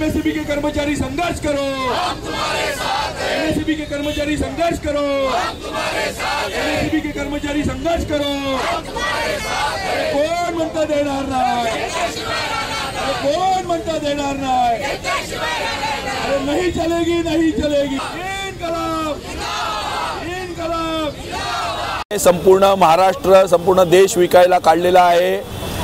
MSCB के कर्मचारी संघर्ष करो, हम तुम्हारे साथ हैं। एमएससीबी के कर्मचारी संघर्ष करो, हम तुम्हारे साथ हैं। एमएससीबी के कर्मचारी संघर्ष करो, हम तुम्हारे साथ हैं। कोण म्हणता देणार नाही, कोण म्हणता देणार नाही, अरे नहीं चलेगी, नहीं चलेगी। इनकलाब, इनकलाब। संपूर्ण महाराष्ट्र, संपूर्ण देश विकायला काढलेला आहे।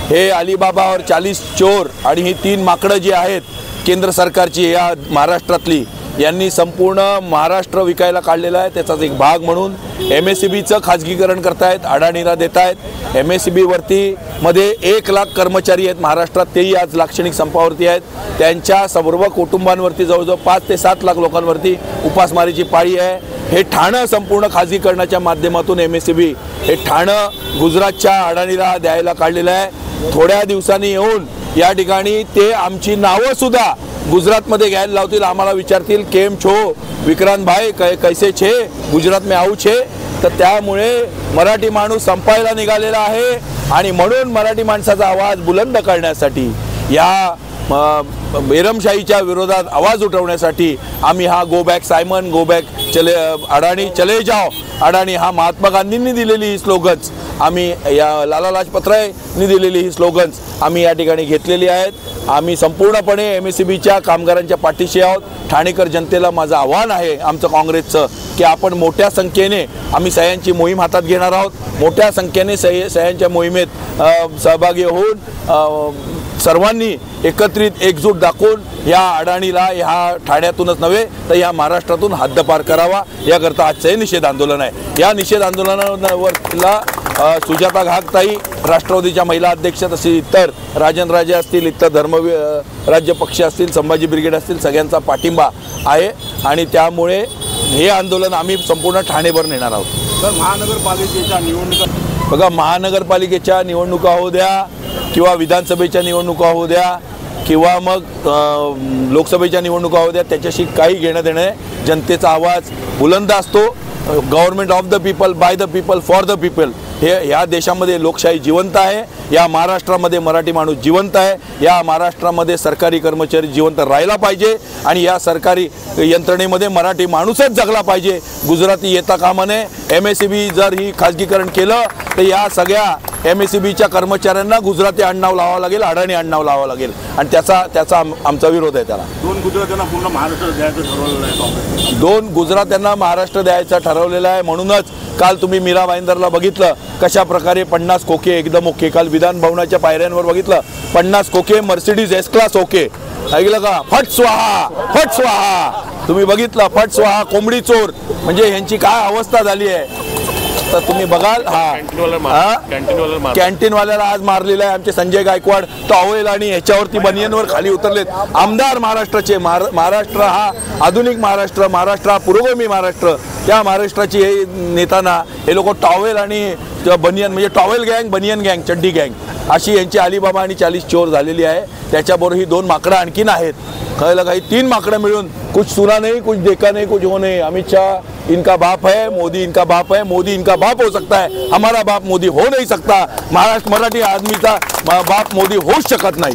हे अलीबाबा और 40 चोर आणि ही 3 माकडं जी आहेत केंद्र सरकारची या महाराष्ट्रातली, यांनी संपूर्ण महाराष्ट्र विकायला काढलेला आहे। त्याचाच एक भाग म्हणून एमएससीबीचं खाजगीकरण करतायत, अडाणीला देतायत। एमएससीबी वरती मध्ये 1 लाख कर्मचारी आहेत महाराष्ट्रात, तेही आज लाक्षणिक संपावरती आहेत। त्यांच्या सर्व कुटुंबांवरती जवळजवळ 5 ते 7 लाख लोकांवरती उपासमारीची पाळी आहे। हे ठाणं संपूर्ण खाजगीकरणाच्या माध्यमातून एमएससीबी हे ठाणं गुजरातच्या अडाणीला द्यायला काढलेलं आहे। थोड्या दिवसांनी येऊन या ठिकाणी ते आमची नावं सुद्धा गुजरातमध्ये घ्यायला लावतील, आम्हाला विचारतील केम छो विक्रांत भाई, कैसे छे, गुजरात में आऊ छे। तर त्यामुळे मराठी माणूस संपायला निघालेला आहे आणि म्हणून मराठी माणसाचा आवाज बुलंद करण्यासाठी, या बेरमशाहीच्या विरोधात आवाज उठवण्यासाठी आम्ही हा go back Simon, go back चले अडाणी, चले जाओ अडाणी, हा महात्मा गांधींनी दिलेली ही स्लोगन्स, आम्ही या लाला लाजपत रायनी दिलेली ही स्लोगन्स आम्ही या ठिकाणी घेतलेली आहेत। आम्ही संपूर्णपणे एमएससीबीच्या कामगारांच्या पाठीशी आहोत। ठाणेकर जनतेला माझं आव्हान आहे आमचं काँग्रेसचं, की आपण मोठ्या संख्येने आम्ही सह्यांची मोहीम हातात घेणार आहोत। मोठ्या संख्येने सह्यांच्या मोहिमेत सहभागी होऊन सर्वांनी एकत्रित एकजूट दाखवून या अडाणीला ह्या ठाण्यातूनच नव्हे तर या महाराष्ट्रातून हद्दपार करावा, याकरता आजचं हे निषेध आंदोलन आहे। या निषेध आंदोलनावरला सुजाता घागताई, राष्ट्रवादीच्या महिला अध्यक्ष, तसेच इतर राजन राजे असतील, इतर धर्मराज्य पक्ष असतील, संभाजी ब्रिगेड असतील, सगळ्यांचा पाठिंबा आहे आणि त्यामुळे हे आंदोलन आम्ही संपूर्ण ठाणेभर नेणार आहोत। तर महानगरपालिकेच्या निवडणुका बघा, महानगरपालिकेच्या निवडणुका होऊ द्या किंवा विधानसभेच्या निवडणुका होऊ द्या किंवा मग लोकसभेच्या निवडणुका होऊ द्या, त्याच्याशी काही घेणं देणं आहे। जनतेचा आवाज बुलंद असतो। Government of the people, by the people, for the people, हे या देशामध्ये लोकशाही जिवंत आहे। या महाराष्ट्रामध्ये मराठी माणूस जिवंत आहे। या महाराष्ट्रामध्ये सरकारी कर्मचारी जिवंत राहायला पाहिजे आणि या सरकारी यंत्रणेमध्ये मराठी माणूसच जगला पाहिजे, गुजराती येता कामा नये। एमएससीबी जर ही खाजगीकरण केलं तर या सगळ्या एमएससीबीच्या कर्मचाऱ्यांना गुजराती आडनाव लावावं लागेल, अडाणी आडनाव लावावं लागेल आणि त्याचा आमचा विरोध आहे त्याला। 2 गुजरात्यांना पूर्ण महाराष्ट्र द्यायचं ठरवलेलं आहे। 2 गुजरात्यांना महाराष्ट्र द्यायचं ठरवलेलं आहे। म्हणूनच काल तुम्ही मीरा भाईंदरला बघितलं कशा प्रकारे 50 खोके एकदम ओके, काल विधान भवनाच्या पायऱ्यांवर बघितलं 50 खोके मर्सिडीज एस क्लास ओके, ऐकलं का? फट स्वाहा, फट स्वाहा, तुम्ही बघितलं फट स्वाहा, कोंबडी चोर, म्हणजे ह्यांची काय अवस्था झाली आहे तर तुम्ही बघाल। कॅन्टीनवाल्याला आज मारलेला आहे आमचे संजय गायकवाड, टॉवेल आणि ह्याच्यावरती बनियनवर खाली उतरलेत आमदार महाराष्ट्राचे। महाराष्ट्र हा आधुनिक महाराष्ट्र, महाराष्ट्र हा पुरोगामी महाराष्ट्र, त्या महाराष्ट्राची हे नेताना हे लोक टॉवेल आणि बनियन, म्हणजे टॉवेल गँग, बनियन गँग, चड्डी गँग अशी यांची अलीबाबा आणि 40 चोर झालेली आहे। त्याच्याबरोबर ही 2 माकडं आणखीन आहेत, कळलं काही 3 माकडं मिळून कुछ सुना नहीं, कुछ देखा नहीं, कुछ हो नहीं। अमित शाह इनका बाप है, मोदी इनका बाप है, मोदी इनका बाप हो सकता है, हमारा बाप मोदी हो नहीं सकता। महाराष्ट्र मराठी आदमीचा बाप मोदी होऊ शकत नाही।